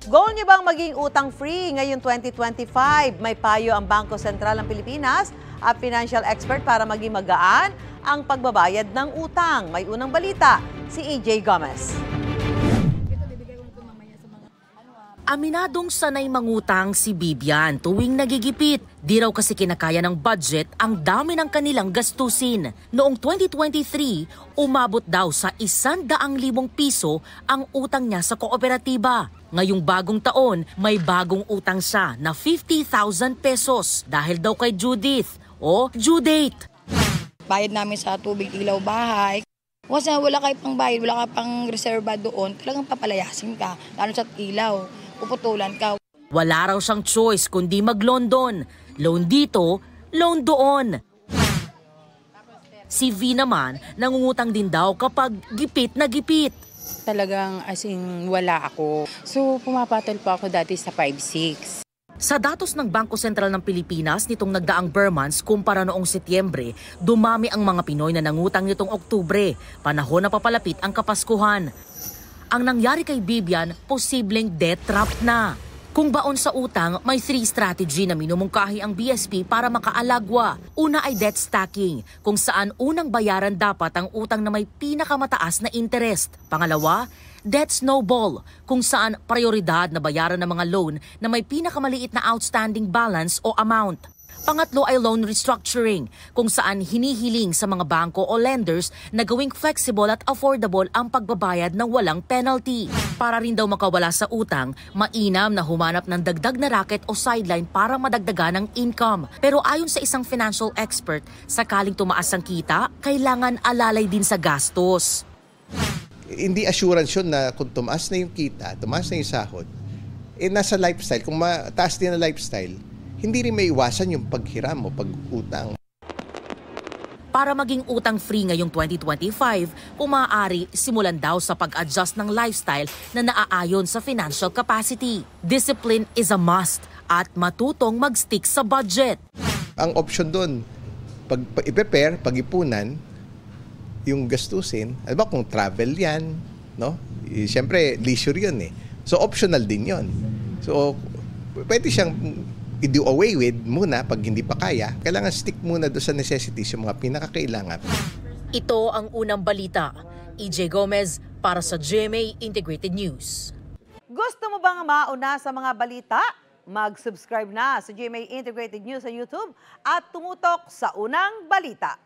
Goal niyo bang maging utang-free ngayong 2025? May payo ang Bangko Sentral ng Pilipinas at financial expert para maging magaan ang pagbabayad ng utang. May unang balita, si EJ Gomez. Aminadong sanay mangutang si Bibian tuwing nagigipit. Di raw kasi kinakaya ng budget ang dami ng kanilang gastusin. Noong 2023, umabot daw sa 100,000 piso ang utang niya sa kooperatiba. Ngayong bagong taon, may bagong utang siya na 50,000 pesos dahil daw kay Judith o due date. Bayad namin sa tubig, ilaw, bahay. Kasi wala kayo pang bayad, wala ka pang reserva doon, talagang papalayasin ka, lalo sa ilaw. Puputulan ka. Wala raw siyang choice kundi mag-London. Loan dito, loan doon. Si V naman, nangungutang din daw kapag gipit na gipit. Talagang as in wala ako. So pumapatol pa ako dati sa 5-6. Sa datos ng Bangko Sentral ng Pilipinas nitong nagdaang bare months kumpara noong Setyembre, dumami ang mga Pinoy na nangutang nitong Oktubre, panahon na papalapit ang Kapaskuhan. Ang nangyari kay Bibian, posibleng debt trap na. Kung baon sa utang, may 3 strategy na minumungkahi ang BSP para makaalagwa. Una ay debt stacking, kung saan unang bayaran dapat ang utang na may pinakamataas na interest. Pangalawa, debt snowball, kung saan prioridad na bayaran ng mga loan na may pinakamaliit na outstanding balance o amount. Pangatlo ay loan restructuring, kung saan hinihiling sa mga bangko o lenders na gawing flexible at affordable ang pagbabayad ng walang penalty. Para rin daw makawala sa utang, mainam na humanap ng dagdag na racket o sideline para madagdagan ng income. Pero ayon sa isang financial expert, sakaling tumaas ang kita, kailangan alalay din sa gastos. Hindi assurance yun na kung tumaas na yung kita, tumaas na yung sahod, nasa lifestyle, kung mataas din ang lifestyle, hindi rin may iwasan yung paghiram o pag-utang. Para maging utang-free ngayong 2025, kung maaari, simulan daw sa pag-adjust ng lifestyle na naaayon sa financial capacity. Discipline is a must at matutong mag-stick sa budget. Ang option doon, i-prepare, pag-ipunan, yung gastusin. Alam ba kung travel yan, no? Siyempre, leisure yun eh. So, optional din yun. So, pwede siyang i-do away with muna pag hindi pa kaya. Kailangan stick muna doon sa necessities, yung mga pinakakailangan. Ito ang unang balita. EJ Gomez para sa GMA Integrated News. Gusto mo bang mauna sa mga balita? Mag-subscribe na sa GMA Integrated News sa YouTube at tumutok sa unang balita.